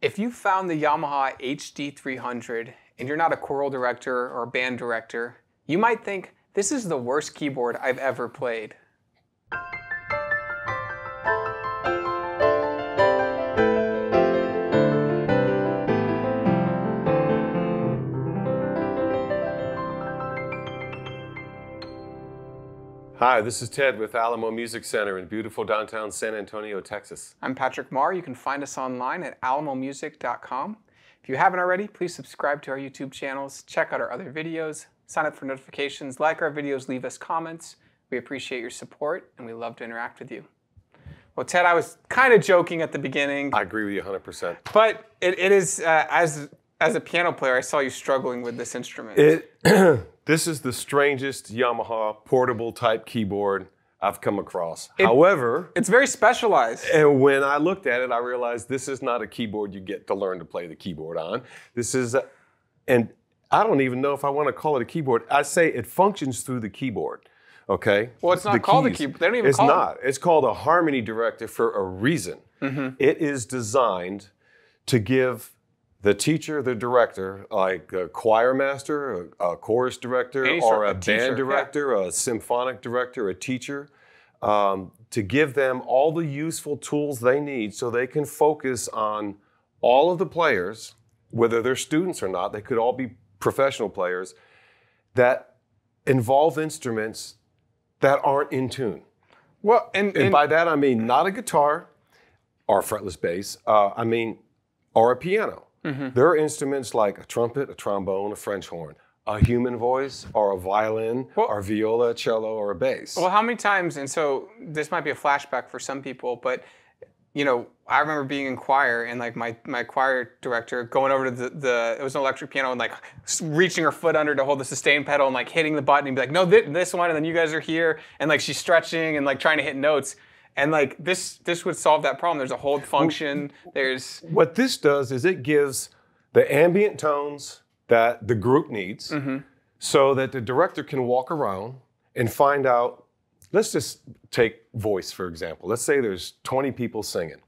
If you found the Yamaha HD-300 and you're not a choral director or a band director, you might think, this is the worst keyboard I've ever played. Hi, this is Ted with Alamo Music Center in beautiful downtown San Antonio, Texas. I'm Patrick Marr. You can find us online at alamomusic.com. If you haven't already, please subscribe to our YouTube channels, check out our other videos, sign up for notifications, like our videos, leave us comments. We appreciate your support and we love to interact with you. Well, Ted, I was kind of joking at the beginning. I agree with you 100%. But it is, as a piano player, I saw you struggling with this instrument. This is the strangest Yamaha portable type keyboard I've come across. However, it's very specialized. And when I looked at it, I realized this is not a keyboard you get to learn to play the keyboard on. This is, and I don't even know if I want to call it a keyboard. I say it functions through the keyboard. Okay. Well, it's not called a keyboard. They don't even call it. It's not. It's called a harmony director for a reason. Mm-hmm. It is designed to give the teacher, the director, like a choir master, a chorus director, or a band director, a symphonic director, a teacher, to give them all the useful tools they need so they can focus on all of the players, whether they're students or not, they could all be professional players, that involve instruments that aren't in tune. Well, and by that I mean not a guitar or fretless bass, or a piano. Mm-hmm. There are instruments like a trumpet, a trombone, a French horn, a human voice, or a violin, or viola, a cello, or a bass. Well, how many times, and so this might be a flashback for some people, but you know, I remember being in choir and like my choir director going over to it was an electric piano and like reaching her foot under to hold the sustain pedal and like hitting the button and be like, no, this one, and then you guys are here, and like she's stretching and like trying to hit notes. And like this would solve that problem. There's a hold function. What this does is it gives the ambient tones that the group needs, mm-hmm. so that the director can walk around and find out. Let's just take voice, for example. Let's say there's 20 people singing.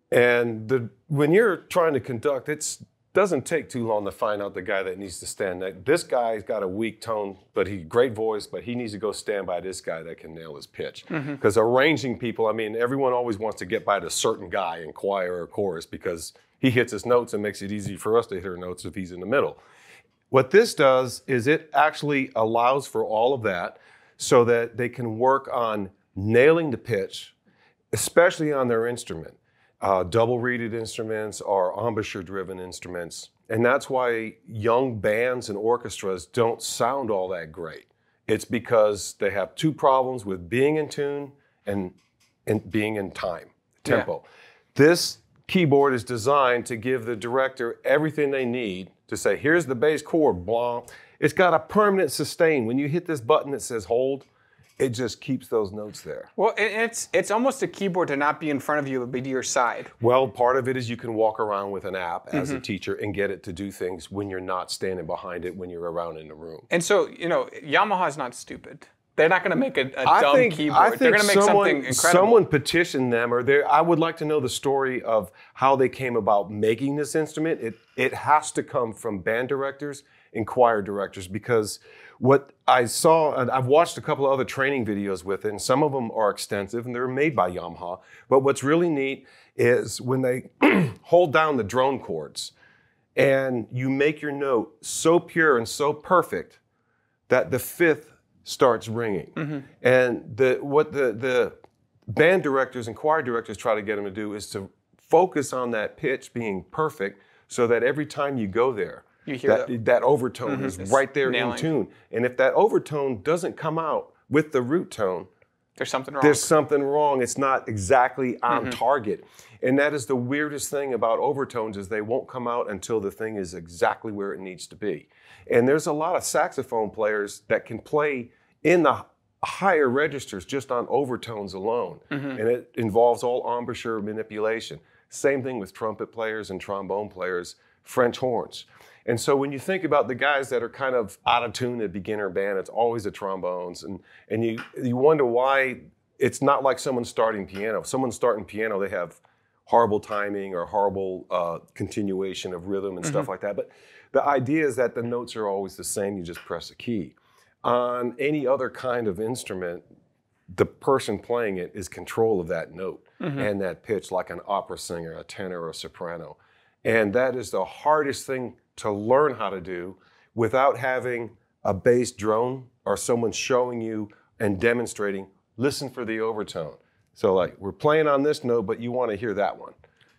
And when you're trying to conduct, it doesn't take too long to find out the guy that needs to stand next. This guy's got a weak tone, but great voice, but he needs to go stand by this guy that can nail his pitch. Because arranging people, everyone always wants to get by the certain guy in choir or chorus because he hits his notes and makes it easy for us to hit our notes if he's in the middle. What this does is it actually allows for all of that so that they can work on nailing the pitch, especially on their instrument. Double-reeded instruments or embouchure-driven instruments. And that's why young bands and orchestras don't sound all that great. It's because they have two problems with being in tune and being in time, tempo. Yeah. This keyboard is designed to give the director everything they need to say, here's the bass chord, blah. It's got a permanent sustain. When you hit this button that says hold, it just keeps those notes there. Well, it's almost a keyboard to not be in front of you, but be to your side. Well, part of it is you can walk around with an app as a teacher and get it to do things when you're not standing behind it when you're around in the room. And so, you know, Yamaha's not stupid. They're not going to make a dumb keyboard. They're going to make something incredible. Someone petitioned them, I would like to know the story of how they came about making this instrument. It has to come from band directors and choir directors, because what I saw, and I've watched a couple of other training videos with it, and some of them are extensive and they're made by Yamaha. But what's really neat is when they hold down the drone chords and you make your note so pure and so perfect that the fifth starts ringing. Mm-hmm. And what the band directors and choir directors try to get them to do is to focus on that pitch being perfect so that every time you go there, you hear that overtone is right there in tune. And if that overtone doesn't come out with the root tone, there's something wrong. There's something wrong. It's not exactly on target. And that is the weirdest thing about overtones, is they won't come out until the thing is exactly where it needs to be. And there's a lot of saxophone players that can play in the higher registers just on overtones alone. And it involves all embouchure manipulation. Same thing with trumpet players and trombone players, French horns. And so when you think about the guys that are kind of out of tune at beginner band, it's always the trombones. And you wonder why it's not like someone starting piano. If someone's starting piano, they have horrible timing or horrible continuation of rhythm and stuff like that. But the idea is that the notes are always the same. You just press a key. On any other kind of instrument, the person playing it is control of that note and that pitch, like an opera singer, a tenor or a soprano. And that is the hardest thing to learn how to do without having a bass drone or someone showing you and demonstrating, listen for the overtone. So like, we're playing on this note, but you want to hear that one.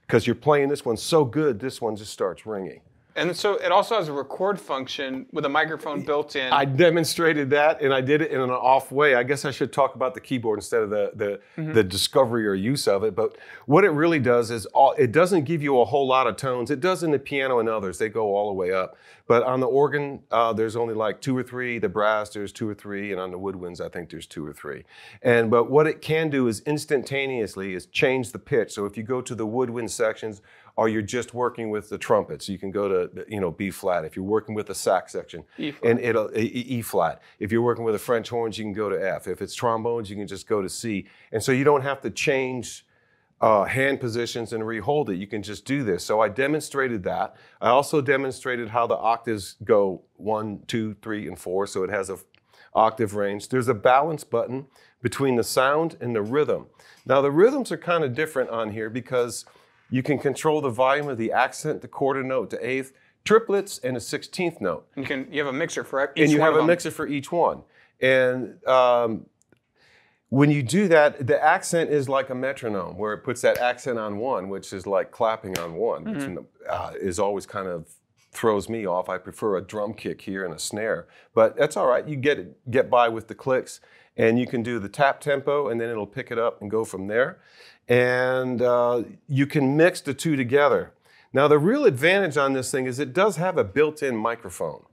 Because you're playing this one so good, this one just starts ringing. And so it also has a record function with a microphone built in. I demonstrated that, and I did it in an off way. I guess I should talk about the keyboard instead of the discovery or use of it. But what it really does is it doesn't give you a whole lot of tones. It does in the piano and others. They go all the way up. But on the organ, there's only like 2 or 3. The brass, there's 2 or 3. And on the woodwinds, I think there's 2 or 3. But what it can do is instantaneously is change the pitch. So if you go to the woodwind sections, or you're just working with the trumpets, you can go to B flat. If you're working with the sax section, and it'll E flat. If you're working with the French horns, you can go to F. If it's trombones, you can just go to C. And so you don't have to change hand positions and rehold it. You can just do this. So I demonstrated that. I also demonstrated how the octaves go 1, 2, 3, and 4. So it has a octave range. There's a balance button between the sound and the rhythm. Now the rhythms are kind of different on here because you can control the volume of the accent, the quarter note, the eighth, triplets, and a 16th note. You have a mixer for each one. And you have a mixer for each one. And when you do that, the accent is like a metronome, where it puts that accent on 1, which is like clapping on 1, which is always kind of throws me off. I prefer a drum kick here and a snare. But that's all right. You get by with the clicks. And you can do the tap tempo, and then it'll pick it up and go from there. And you can mix the two together. Now, the real advantage on this thing is it does have a built-in microphone.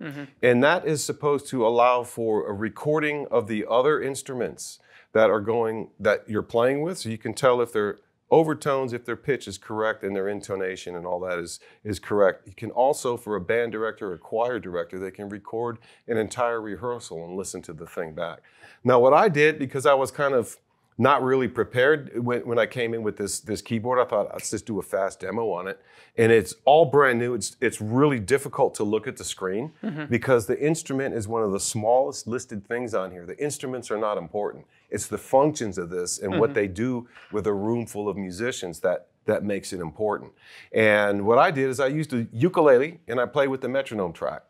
And that is supposed to allow for a recording of the other instruments that you're playing with. So you can tell if their overtones, if their pitch is correct, and their intonation and all that is correct. You can also, for a band director or choir director, they can record an entire rehearsal and listen to the thing back. Now, what I did, because I was kind of not really prepared when I came in with this keyboard, I thought, let's just do a fast demo on it. And it's all brand new. It's really difficult to look at the screen because the instrument is one of the smallest listed things on here. The instruments are not important. It's the functions of this and what they do with a room full of musicians that makes it important. And what I did is I used a ukulele and I played with the metronome track.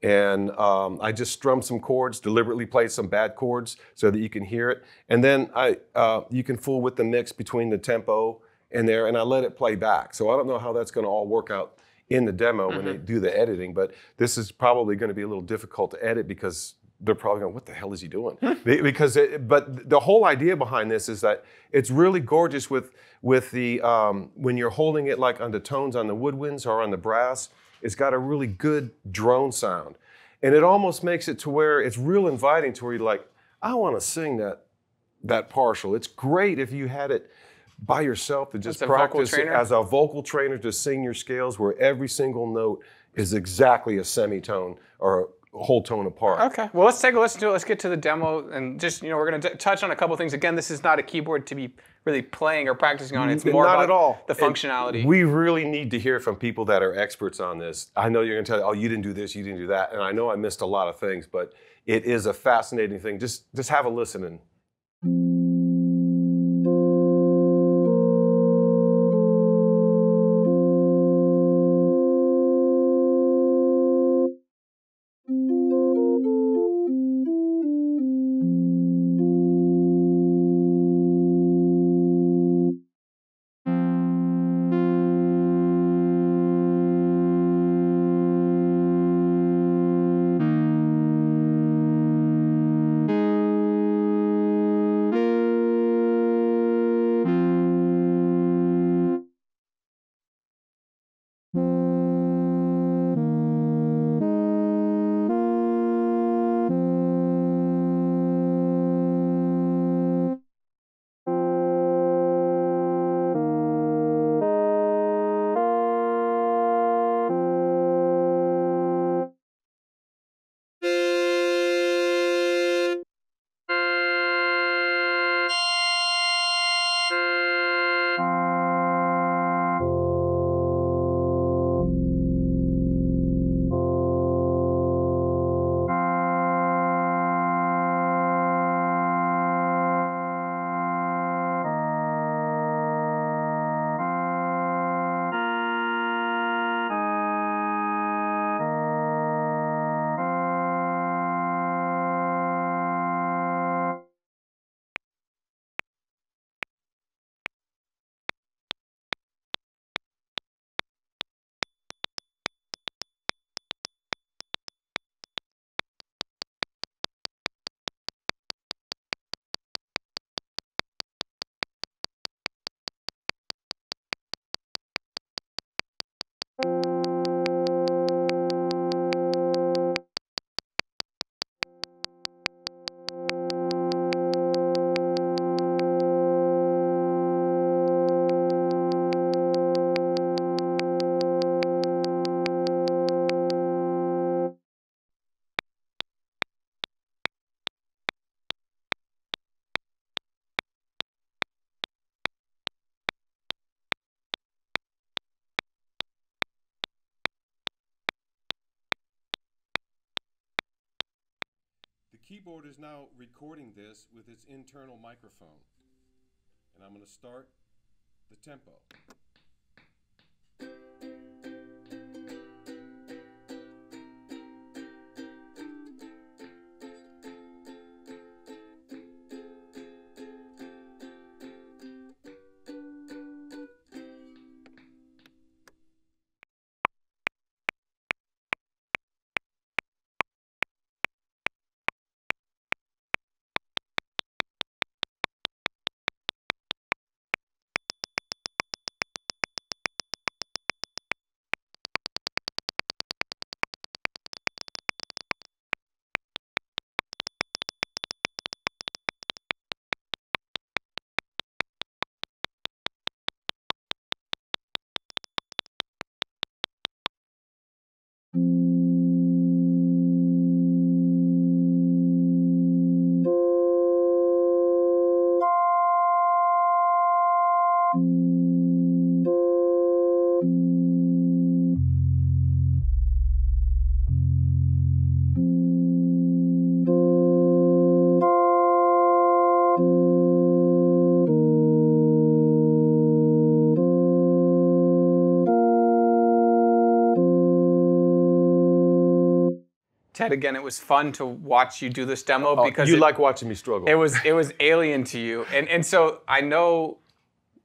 And I just strummed some chords, deliberately played some bad chords so that you can hear it. And then you can fool with the mix between the tempo and there, and I let it play back. So I don't know how that's going to all work out in the demo when they do the editing, but this is probably going to be a little difficult to edit because they're probably going, what the hell is he doing? But the whole idea behind this is that it's really gorgeous with the, when you're holding it like on the tones on the woodwinds or on the brass, it's got a really good drone sound. And it almost makes it to where it's real inviting to where you're like, I want to sing that partial. It's great if you had it by yourself to just practice as a vocal trainer to sing your scales where every single note is exactly a semitone or a whole tone apart. Okay, well, let's take a listen to it. Let's get to the demo and just, we're going to touch on a couple things. Again, this is not a keyboard to be really playing or practicing on. It's more about the functionality. We really need to hear from people that are experts on this. I know you're going to tell, oh, you didn't do this, you didn't do that. And I know I missed a lot of things, but it is a fascinating thing. Just have a listen and keyboard is now recording this with its internal microphone. And I'm going to start the tempo. Ted, again, it was fun to watch you do this demo because you like watching me struggle. It was alien to you, and so I know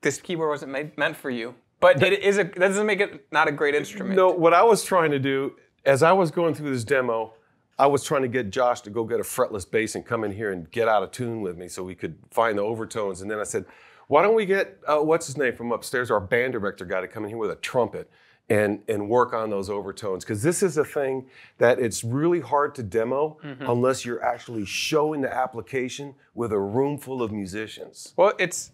this keyboard wasn't meant for you, but that doesn't make it not a great instrument. No, what I was trying to do as I was going through this demo, I was trying to get Josh to go get a fretless bass and come in here and get out of tune with me so we could find the overtones. And then I said, why don't we get what's his name from upstairs, our band director guy, to come in here with a trumpet and work on those overtones, because this is a thing that it's really hard to demo unless you're actually showing the application with a room full of musicians. Well, it's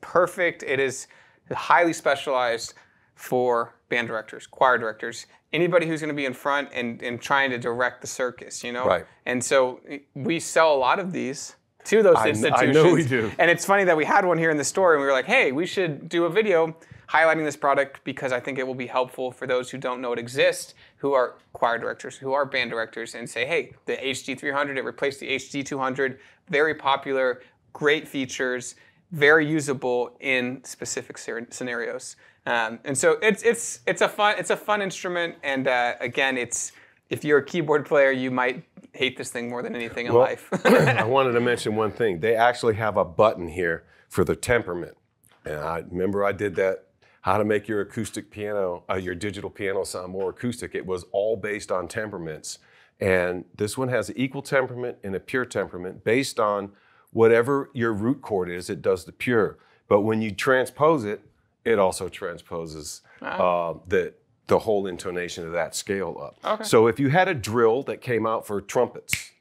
perfect. It is highly specialized for band directors, choir directors, anybody who's going to be in front and trying to direct the circus, you know? Right. And so we sell a lot of these to those institutions. I know we do. And it's funny that we had one here in the store and we were like, hey, we should do a video highlighting this product because I think it will be helpful for those who don't know it exists, who are choir directors, who are band directors, and say, hey, the HD-300, it replaced the HD-200, very popular, great features, very usable in specific scenarios. And so it's a fun instrument, and again, if you're a keyboard player, you might hate this thing more than anything in life. I wanted to mention one thing. They actually have a button here for the Temperament, and I remember I did that. How to make your acoustic piano, your digital piano sound more acoustic. It was all based on temperaments. And this one has an equal temperament and a pure temperament. Based on whatever your root chord is, it does the pure. But when you transpose it, it also transposes the whole intonation of that scale up. Okay. So if you had a drill that came out for trumpets,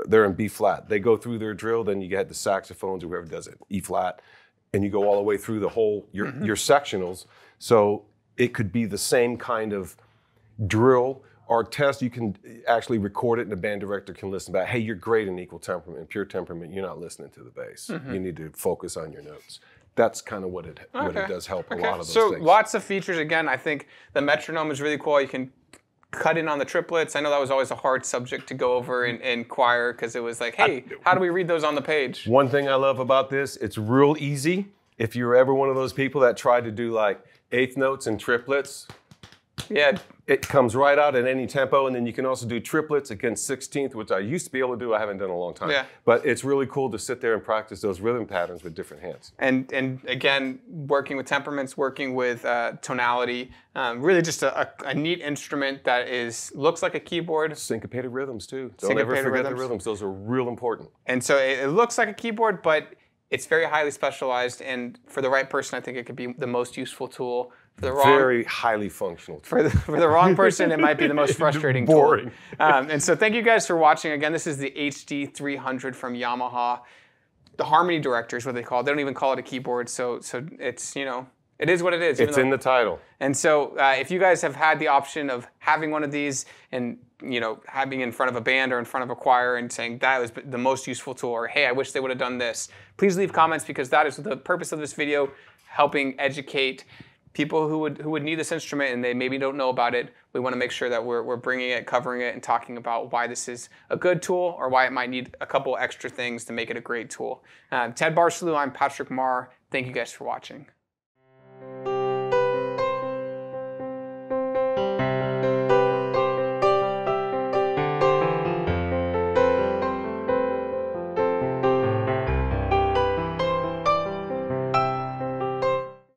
they're in B flat. They go through their drill, then you get the saxophones or whoever does it, E flat. And you go all the way through the whole, your sectionals. So it could be the same kind of drill or test. You can actually record it and the band director can listen back. Hey, you're great in equal temperament, pure temperament. You're not listening to the bass. You need to focus on your notes. That's kind of what it does help a lot of those things. So lots of features. Again, I think the metronome is really cool. You can cut in on the triplets. I know that was always a hard subject to go over in choir because it was like, hey, how do we read those on the page? One thing I love about this, it's real easy. If you're ever one of those people that try to do like eighth notes and triplets, yeah, it comes right out at any tempo. And then you can also do triplets against 16th, which I used to be able to do. I haven't done in a long time. Yeah. But it's really cool to sit there and practice those rhythm patterns with different hands. And again, working with temperaments, working with tonality, really just a neat instrument that looks like a keyboard. Syncopated rhythms too. Don't ever forget the rhythms. Those are real important. And so it looks like a keyboard, but it's very highly specialized. And for the right person, I think it could be the most useful tool. For the wrong, very highly functional. For the wrong person, it might be the most frustrating boring tool. And so thank you guys for watching. Again, this is the HD-300 from Yamaha. The harmony director is what they call it. They don't even call it a keyboard. So it's, you know, it is what it is. It's in the title. And so if you guys have had the option of having one of these and, you know, having in front of a band or in front of a choir and saying that was the most useful tool, or hey, I wish they would have done this, please leave comments because that is the purpose of this video, helping educate people who would need this instrument and they maybe don't know about it, we want to make sure that we're bringing it, covering it, and talking about why this is a good tool or why it might need a couple extra things to make it a great tool. Ted Barsalou, I'm Patrick Marr. Thank you guys for watching.